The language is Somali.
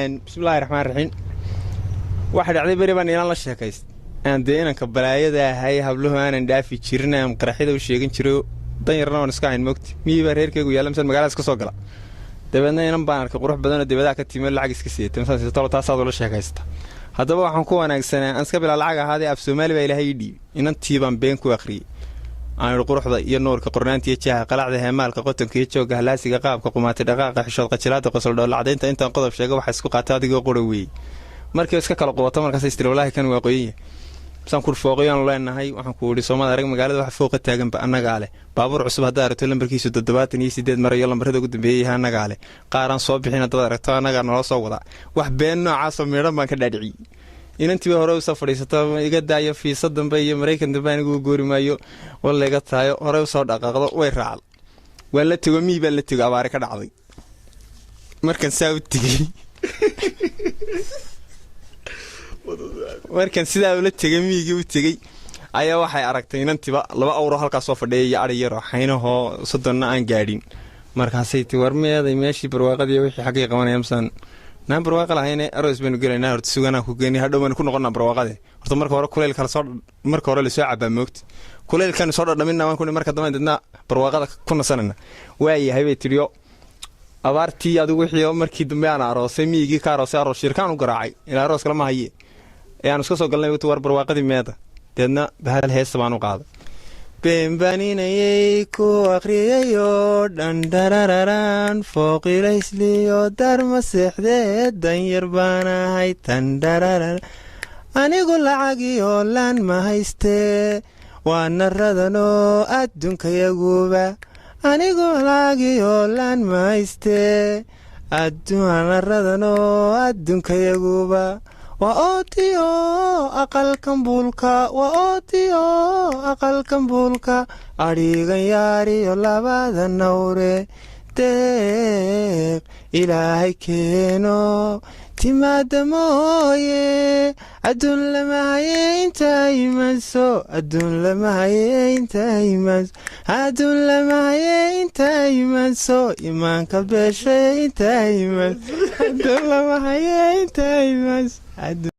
بسم الله الرحمن الرحيم. واحد عدي بري بان inaan la sheekayst aan deenanka balaayada ahay habluhu aanan dhaafi jirin aan qaraxida u sheegin jiro dan yarna waan iska hayn moogti miiba reerkaygu yaalamsan magaalada iska soo gala dabeedna inaan baan arkay qurux badan oo dibadda ka timid lacag iska siiyay tamsaas taasaad la sheekaysta haddaba waxaan ku wanaagsanaa aan iska bilaa lacag ahaadii af Soomaali baa Ilaahay dhiib inantii baan been ku aqriyay aan quruxda iyo nuurka qornaantii iyo jaha qalacda heemaalka qotonka iyo jooga halaasiga qaabka qumaatay dhaqaaqa xishood qajilaada qosol dhool lacdeynta intaan qodob sheego waxa isku qaatay adigoo qorowey markii iska kala qowato markaas istir walaahi kan waa qoyay san ku fooqayaan leenahay waxaan ku wadi Soomaaliya arag magaalada wax fooqa taagan ba anaga leh baabuur cusub hadaa aragto lambarkiisu 78 mar iyo lambarada ugu dambeeyay anaga leh qaaran soo bixin hadaa aragto anaga noo soo wada wax been noocaas oo meedhan baan ka dhaadhiciyay inantii hore u soo fadhiisato iga daayo fiisa dambe iyo Mareykan dambe anigu goori maayo walla iga taayo hore u soo dhaqaaqdo way raacal waan la tago miiba la tago abaar ka dhacday markan saawtigii markan sidaa ula tagay miigi u tagay ayaa waxay aragtay inantiba 2 awro halkaas soo fadhiyay ari yar oo xaynaho sodonna aan gaadhin markaasay tii warmeeday meeshii barwaaqadii wixii xaqii qabanayamsan نام برواقة لهينة أروس بينو قلنا هرت سوغانا كوغاني هادو من كنا قلنا برواقة horta marka hore kuleel kala soo marka hore la soo cabaa moogta kuleelkan soo dhadhamina waan kuna marka dambe dadna barwaaqada kuna sanana waayahay bay tiriyo abaartii adigu wixii markii dambe aan aroosay miigi ka aroosay aroos shirkaan u garaacay ila aroos kala ma haye aan iska soo galnay war barwaaqadii meeda dadna bahal hees baan u qaaday beenbaninayay ku aqriyayo dhandararan fooqilaysliyo darma seexdee dan yar baan ahay tandararan anigu lacagiyo laan ma haystee waa naradanoo adduunkayaguba anigu lacagiyo laan ma haystee naradanoo adduunkayaguba وأوتيو أقل كمبولكا وأوتيو أقل كمبولكا أريغن ياري لبادا نوري تيق إلهي كينو تماد مويه أدون لما هي انت يمسو أدون لما هي انت يمس أدون لما هي انت يمسو إيمانك بشي انت يمس أدون لما هي انت يمس